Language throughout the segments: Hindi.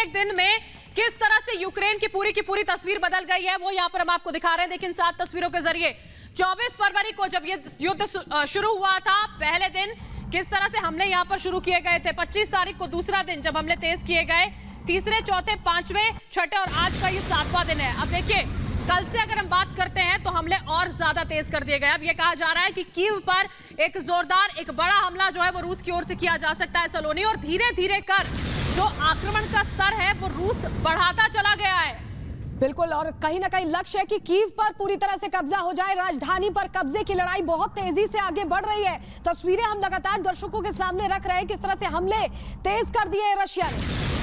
एक दिन में किस तरह से यूक्रेन की पूरी तस्वीर बदल गई है वो यहाँ पर हम आपको दिखा रहे हैं। देखिए इन 7 तस्वीरों के जरिए 24 फरवरी को जब ये युद्ध शुरू हुआ था, पहले दिन किस तरह से हमले यहाँ पर शुरू किए गए थे। 25 तारीख को दूसरा दिन जब हमले तेज किए गए, तीसरे, चौथे, पांचवें, छठे और आज का ये 7वां दिन है। अब देखिए कल से अगर हम बात करते हैं तो हमले और ज्यादा तेज कर दिए गए। अब ये कहा जा रहा है कि कीव पर एक जोरदार, एक बड़ा हमला जो है वो रूस की ओर से किया जा सकता है सलोनी, और धीरे धीरे कर जो आक्रमण का स्तर है वो रूस बढ़ाता चला गया है। बिल्कुल, और कहीं ना कहीं लक्ष्य है कि कीव पर पूरी तरह से कब्जा हो जाए। राजधानी पर कब्जे की लड़ाई बहुत तेजी से आगे बढ़ रही है। तस्वीरें हम लगातार दर्शकों के सामने रख रहे हैं किस तरह से हमले तेज कर दिए है रशिया ने।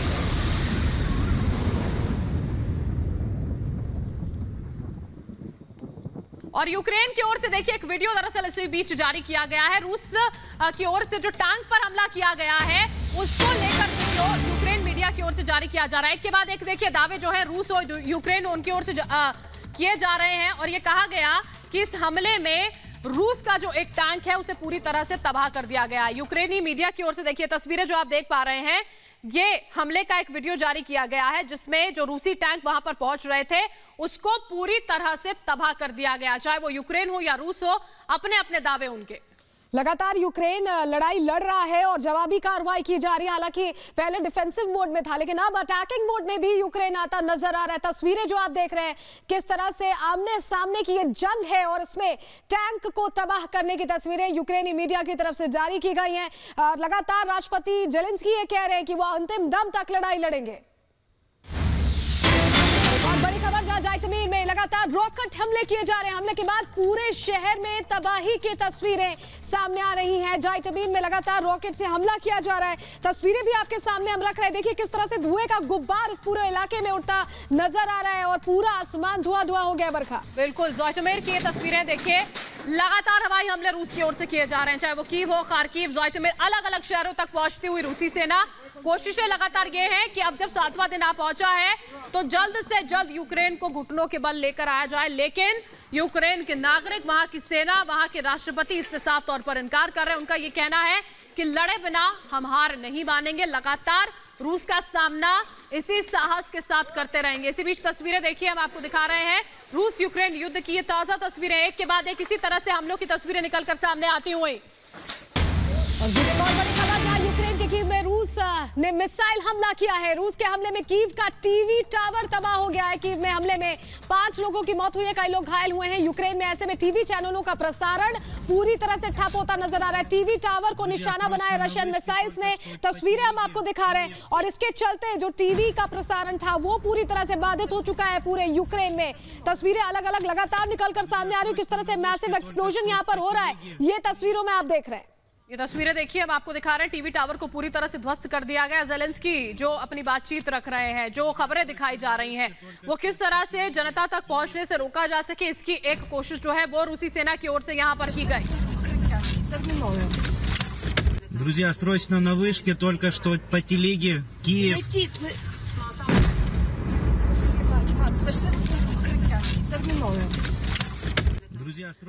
और यूक्रेन की ओर से देखिए एक वीडियो दरअसल इसी बीच जारी किया गया है। रूस की ओर से जो टैंक पर हमला किया गया है उसको लेकर वीडियो यूक्रेन मीडिया की ओर से जारी किया जा रहा है। एक के बाद एक देखिए दावे जो है रूस और यूक्रेन उनकी ओर से किए जा रहे हैं, और ये कहा गया कि इस हमले में रूस का जो एक टैंक है उसे पूरी तरह से तबाह कर दिया गया। यूक्रेनी मीडिया की ओर से देखिए तस्वीरें जो आप देख पा रहे हैं, ये हमले का एक वीडियो जारी किया गया है जिसमें जो रूसी टैंक वहां पर पहुंच रहे थे उसको पूरी तरह से तबाह कर दिया गया। चाहे वो यूक्रेन हो या रूस हो, अपने अपने दावे उनके। लगातार यूक्रेन लड़ाई लड़ रहा है और जवाबी कार्रवाई की जा रही है। हालांकि पहले डिफेंसिव मोड में था, लेकिन अब अटैकिंग मोड में भी यूक्रेन आता नजर आ रहा है। तस्वीरें जो आप देख रहे हैं किस तरह से आमने सामने की ये जंग है और इसमें टैंक को तबाह करने की तस्वीरें यूक्रेनी मीडिया की तरफ से जारी की गई हैं। लगातार राष्ट्रपति जेलेंस्की ये कह रहे हैं कि वो अंतिम दम तक लड़ाई लड़ेंगे। बड़ी खबर जहां जाइटमीर में लगातार रॉकेट हमले किए जा रहे हैं। हमले के बाद पूरे शहर में तबाही की तस्वीरें सामने आ रही हैं। जाइटमीर में लगातार रॉकेट से हमला किया जा रहा है। तस्वीरें भी आपके सामने हम रख रहे हैं। देखिए किस तरह से धुएं का गुब्बार इस पूरे इलाके में उड़ता नजर आ रहा है और पूरा आसमान धुआं धुआं हो गया। बरखा बिल्कुल, जाइटमीर की ये तस्वीरें देखिए, लगातार हवाई हमले रूस की ओर से किए जा रहे हैं। चाहे वो कीव हो, खार्किव, जाइटमीर, अलग अलग शहरों तक पहुंचती हुई रूसी सेना कोशिशें लगातार ये है कि अब जब 7वां दिन आ पहुंचा है तो जल्द से जल्द यूक्रेन को घुटनों के बल लेकर आया जाए। लेकिन यूक्रेन के नागरिक, वहां की सेना, वहां के राष्ट्रपति इससे साफ तौर पर इनकार कर रहे हैं। उनका ये कहना है कि लड़े बिना हम हार नहीं मानेंगे, लगातार रूस का सामना इसी साहस के साथ करते रहेंगे। इसी बीच तस्वीरें देखिए हम आपको दिखा रहे हैं रूस यूक्रेन युद्ध की ये ताजा तस्वीरें, एक के बाद एक इसी तरह से हमलों की तस्वीरें निकलकर सामने आती हुई। और बड़ी खबर जहां यूक्रेन के कीव में रूस ने मिसाइल हमला किया है। रूस के हमले में कीव का टीवी टावर तबाह हो गया है। कीव में हमले में 5 लोगों की मौत हुई है, कई लोग घायल हुए हैं। यूक्रेन में ऐसे में टीवी चैनलों का प्रसारण पूरी तरह से ठप होता नजर आ रहा है। टीवी टावर को निशाना बनाया रशियन मिसाइल्स ने। तस्वीरें हम आपको दिखा रहे हैं और इसके चलते जो टीवी का प्रसारण था वो पूरी तरह से बाधित हो चुका है पूरे यूक्रेन में। तस्वीरें अलग अलग लगातार निकलकर सामने आ रही है किस तरह से मैसिव एक्सप्लोजन यहाँ पर हो रहा है। ये तस्वीरों में आप देख रहे हैं। ये तस्वीरें देखिए हम आपको दिखा रहे हैं, टीवी टावर को पूरी तरह से ध्वस्त कर दिया गया। जेलेंस्की जो अपनी बातचीत रख रहे हैं, जो खबरें दिखाई जा रही हैं, वो किस तरह से जनता तक पहुंचने से रोका जा सके, इसकी एक कोशिश जो है वो रूसी सेना की ओर से यहाँ पर की गई। Друзья, срочно на вышке, только что по телеге Киев.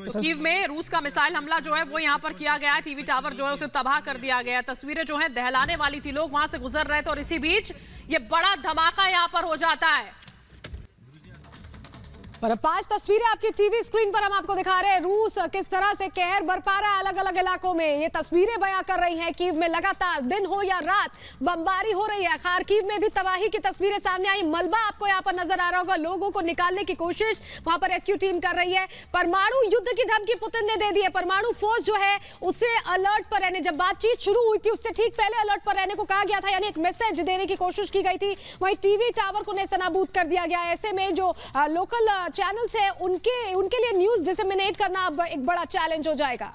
तो कीव में रूस का मिसाइल हमला जो है वो यहाँ पर किया गया है। टीवी टावर जो है उसे तबाह कर दिया गया। तस्वीरें जो है दहलाने वाली थी, लोग वहां से गुजर रहे थे और इसी बीच ये बड़ा धमाका यहाँ पर हो जाता है। पर 5 तस्वीरें आपकी टीवी स्क्रीन पर हम आपको दिखा रहे हैं। रूस किस तरह से कहर बरपा रहा है अलग अलग इलाकों में, ये तस्वीरें बयां कर रही हैं। कीव में लगातार दिन हो या रात बमबारी हो रही है। खार्किव में भी तबाही की तस्वीरें सामने आई। मलबा आपको यहाँ पर नजर आ रहा होगा। लोगों को निकालने की कोशिश वहां पर रेस्क्यू टीम कर रही है। परमाणु युद्ध की धमकी पुतिन ने दे दी है। परमाणु फोर्स जो है उसे अलर्ट पर रहने, जब बातचीत शुरू हुई थी उससे ठीक पहले अलर्ट पर रहने को कहा गया था, यानी एक मैसेज देने की कोशिश की गई थी। वहीं टीवी टावर को नेस्तनाबूद कर दिया गया। ऐसे में जो लोकल चैनल्स है उनके लिए न्यूज डिसेमिनेट करना अब एक बड़ा चैलेंज हो जाएगा।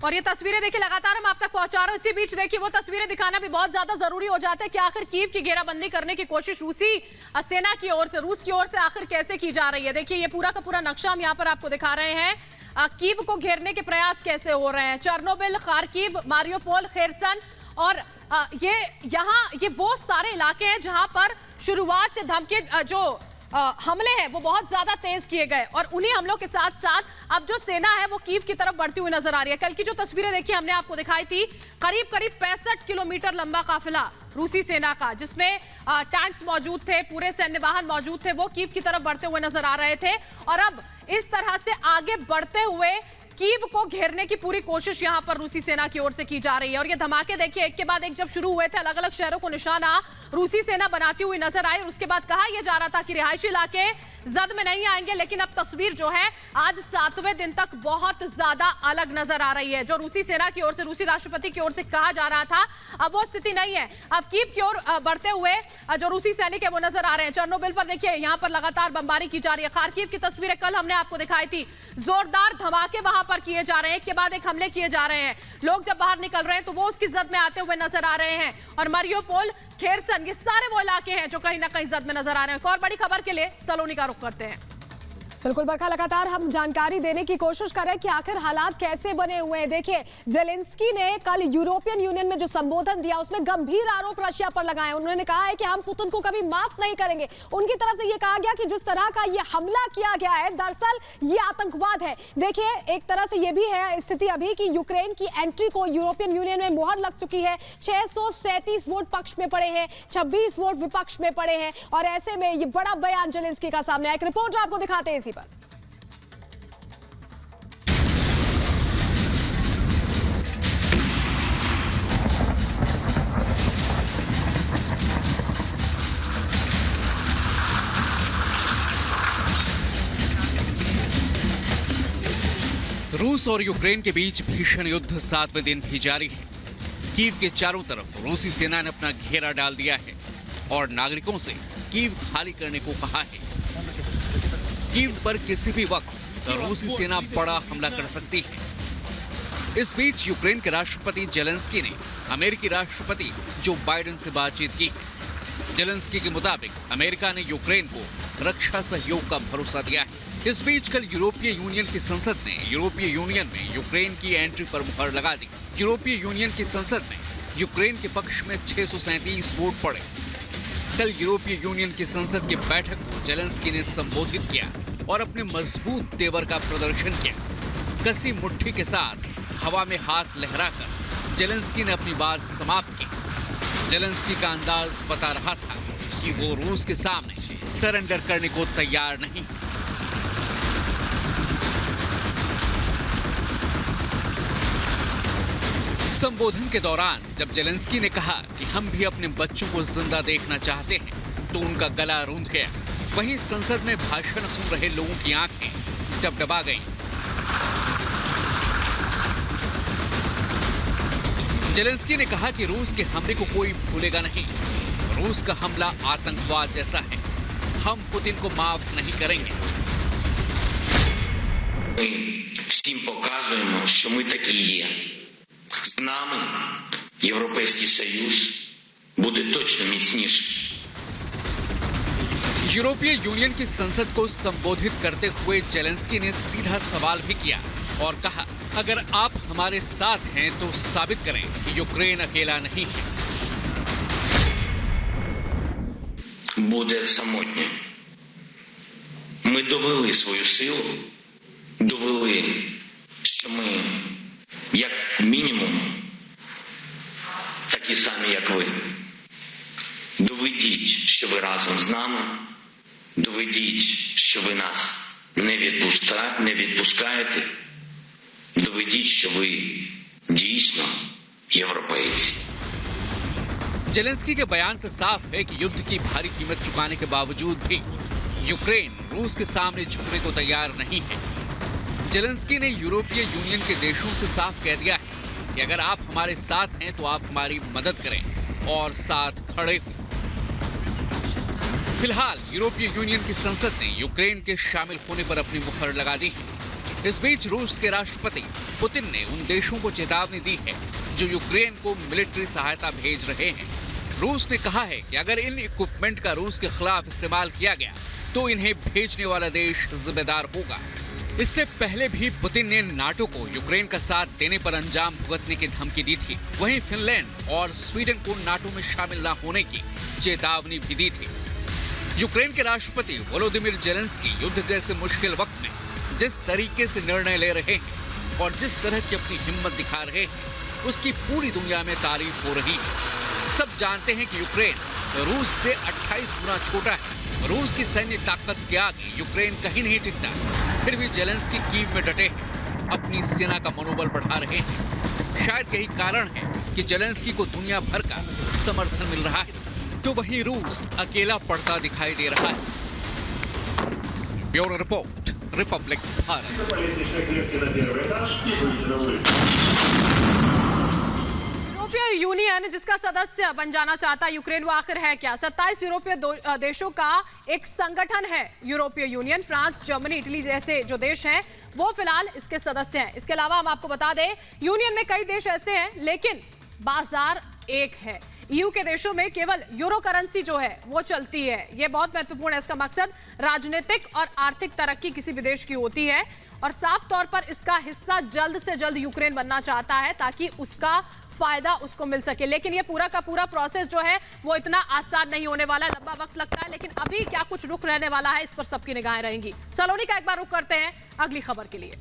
और ये तस्वीरें देखिए लगातार हम आप तक पहुंचा रहे हैं। इसी बीच देखिए वो तस्वीरें दिखाना भी बहुत ज्यादा जरूरी हो जाता है कि आखिर कीव की घेराबंदी करने की कोशिश रूसी सेना की ओर से, रूस की ओर से आखिर कैसे की जा रही है। देखिए ये पूरा का पूरा नक्शा हम यहाँ पर आपको दिखा रहे हैं। कीव को घेरने के प्रयास कैसे हो रहे हैं। चेर्नोबिल, खार्किव, मारियोपोल, खेरसन और ये वो सारे इलाके हैं जहां पर शुरुआत से धमकी जो हमले हैं वो बहुत ज्यादा तेज किए गए और उन्हीं हमलों के साथ साथ अब जो सेना है वो कीव की तरफ बढ़ती हुई नजर आ रही है। कल की जो तस्वीरें देखी हमने आपको दिखाई थी, करीब करीब 65 किलोमीटर लंबा काफिला रूसी सेना का, जिसमें टैंक्स मौजूद थे, पूरे सैन्य वाहन मौजूद थे, वो कीव की तरफ बढ़ते हुए नजर आ रहे थे। और अब इस तरह से आगे बढ़ते हुए कीव को घेरने की पूरी कोशिश यहां पर रूसी सेना की ओर से की जा रही है। और ये धमाके देखिए एक के बाद एक जब शुरू हुए थे, अलग अलग शहरों को निशाना रूसी सेना बनाती हुई नजर आई और उसके बाद कहा यह जा रहा था कि रिहायशी इलाके जद में नहीं आएंगे। लेकिन अब तस्वीर जो है आज 7वें दिन तक बहुत ज्यादा अलग नजर आ रही है। जो रूसी सेना की ओर से, रूसी राष्ट्रपति की ओर से कहा जा रहा था, अब वो स्थिति नहीं है। अब कीव की ओर बढ़ते हुए जो रूसी सैनिक है वो नजर आ रहे हैं। चेर्नोबिल पर देखिए यहाँ पर लगातार बमबारी की जा रही है। खार्किव की तस्वीरें कल हमने आपको दिखाई थी, जोरदार धमाके वहां पर किए जा रहे हैं, एक के बाद एक हमले किए जा रहे हैं। लोग जब बाहर निकल रहे हैं तो वो उसकी जद में आते हुए नजर आ रहे हैं। और मारियोपोल, खेरसन, ये सारे वो इलाके हैं जो कहीं ना कहीं जद में नजर आ रहे हैं। एक और बड़ी खबर के लिए सलोनी का रुख करते हैं। बिल्कुल बरखा, लगातार हम जानकारी देने की कोशिश कर रहे हैं कि आखिर हालात कैसे बने हुए हैं। देखिए, जेलेंस्की ने कल यूरोपियन यूनियन में जो संबोधन दिया उसमें गंभीर आरोप रशिया पर लगाए। उन्होंने कहा है कि हम पुतिन को कभी माफ नहीं करेंगे। उनकी तरफ से ये कहा गया कि जिस तरह का ये हमला किया गया है दरअसल ये आतंकवाद है। देखिए, एक तरह से ये भी है स्थिति अभी कि यूक्रेन की एंट्री को यूरोपियन यूनियन में मुहर लग चुकी है। 637 वोट पक्ष में पड़े हैं, 26 वोट विपक्ष में पड़े हैं और ऐसे में ये बड़ा बयान जेलेंस्की का सामने आया। एक रिपोर्ट आपको दिखाते हैं पर। रूस और यूक्रेन के बीच भीषण युद्ध 7वें दिन भी जारी है। कीव के चारों तरफ रूसी सेना ने अपना घेरा डाल दिया है और नागरिकों से कीव खाली करने को कहा है। कीव पर किसी भी वक्त रूसी सेना बड़ा हमला कर सकती है। इस बीच यूक्रेन के राष्ट्रपति जेलेंस्की ने अमेरिकी राष्ट्रपति जो बाइडेन से बातचीत की है। जेलेंस्की के मुताबिक अमेरिका ने यूक्रेन को रक्षा सहयोग का भरोसा दिया है। इस बीच कल यूरोपीय यूनियन की संसद ने यूरोपीय यूनियन में यूक्रेन की एंट्री पर मुहर लगा दी। यूरोपीय यूनियन की संसद में यूक्रेन के पक्ष में 637 वोट पड़े। कल यूरोपीय यूनियन की संसद की बैठक को जेलेंस्की ने संबोधित किया और अपने मजबूत तेवर का प्रदर्शन किया। कसी मुट्ठी के साथ हवा में हाथ लहराकर जेलेंस्की ने अपनी बात समाप्त की। जेलेंस्की का अंदाज बता रहा था कि वो रूस के सामने सरेंडर करने को तैयार नहीं। संबोधन के दौरान जब जेलेंस्की ने कहा कि हम भी अपने बच्चों को जिंदा देखना चाहते हैं तो उनका गला रूंध गया। वहीं संसद में भाषण सुन रहे लोगों की आंखें डबडबा गईं। जेलेंस्की ने कहा कि रूस के हमले को कोई भूलेगा नहीं। रूस का हमला आतंकवाद जैसा है। हम पुतिन को माफ नहीं करेंगे। Всім показуємо, що ми такі є. З нами Європейський Союз буде точно міцніший. यूरोपीय यूनियन की संसद को संबोधित करते हुए जेलेंस्की ने सीधा सवाल भी किया और कहा, अगर आप हमारे साथ हैं तो साबित करें कि यूक्रेन अकेला नहीं है। Буде самотньо. Ми довели свою силу, довели, що ми, як мінімум, такі самі, як ви. Доведіть, що ви разом з нами. Доведіть, що ви нас не відпускаєте. Доведіть, що ви дійсно європейці. जेलेंस्की के बयान से साफ है कि युद्ध की भारी कीमत चुकाने के बावजूद भी यूक्रेन रूस के सामने झुकने को तैयार नहीं है। जेलेंस्की ने यूरोपीय यूनियन के देशों से साफ कह दिया है कि अगर आप हमारे साथ हैं तो आप हमारी मदद करें और साथ खड़े हों। फिलहाल यूरोपीय यूनियन की संसद ने यूक्रेन के शामिल होने पर अपनी मुहर लगा दी है। इस बीच रूस के राष्ट्रपति पुतिन ने उन देशों को चेतावनी दी है जो यूक्रेन को मिलिट्री सहायता भेज रहे हैं। रूस ने कहा है कि अगर इन इक्विपमेंट का रूस के खिलाफ इस्तेमाल किया गया तो इन्हें भेजने वाला देश जिम्मेदार होगा। इससे पहले भी पुतिन ने नाटो को यूक्रेन का साथ देने पर अंजाम भुगतने की धमकी दी थी। वहीं फिनलैंड और स्वीडन को नाटो में शामिल न होने की चेतावनी भी दी थी। यूक्रेन के राष्ट्रपति वोलोदिमीर जेलेंस्की युद्ध जैसे मुश्किल वक्त में जिस तरीके से निर्णय ले रहे हैं और जिस तरह की अपनी हिम्मत दिखा रहे हैं, उसकी पूरी दुनिया में तारीफ हो रही है। सब जानते हैं कि यूक्रेन रूस से 28 गुना छोटा है। रूस की सैन्य ताकत के आगे यूक्रेन कहीं नहीं टिकता। फिर भी जेलेंस्की कीव में डटे हैं, अपनी सेना का मनोबल बढ़ा रहे हैं। शायद यही कारण है कि जेलेंस्की को दुनिया भर का समर्थन मिल रहा है, तो वहीं रूस अकेला पड़ता दिखाई दे रहा है। Bureau report, Republic Bharat. यूरोपीय यूनियन जिसका सदस्य बन जाना चाहता है यूक्रेन, वो आखिर है क्या? 27 यूरोपीय देशों का एक संगठन है यूरोपीय यूनियन। फ्रांस, जर्मनी, इटली जैसे जो देश हैं वो फिलहाल इसके सदस्य हैं। इसके अलावा हम आपको बता दें, यूनियन में कई देश ऐसे हैं लेकिन बाजार एक है। ईयू के देशों में केवल यूरो करेंसी जो है वो चलती है। ये बहुत महत्वपूर्ण है। इसका मकसद राजनीतिक और आर्थिक तरक्की किसी भी देश की होती है और साफ तौर पर इसका हिस्सा जल्द से जल्द यूक्रेन बनना चाहता है ताकि उसका फायदा उसको मिल सके। लेकिन ये पूरा का पूरा प्रोसेस जो है वो इतना आसान नहीं होने वाला, लंबा वक्त लगता है। लेकिन अभी क्या कुछ रुख रहने वाला है, इस पर सबकी निगाहें रहेंगी। सलोनी का एक बार रुख करते हैं अगली खबर के लिए।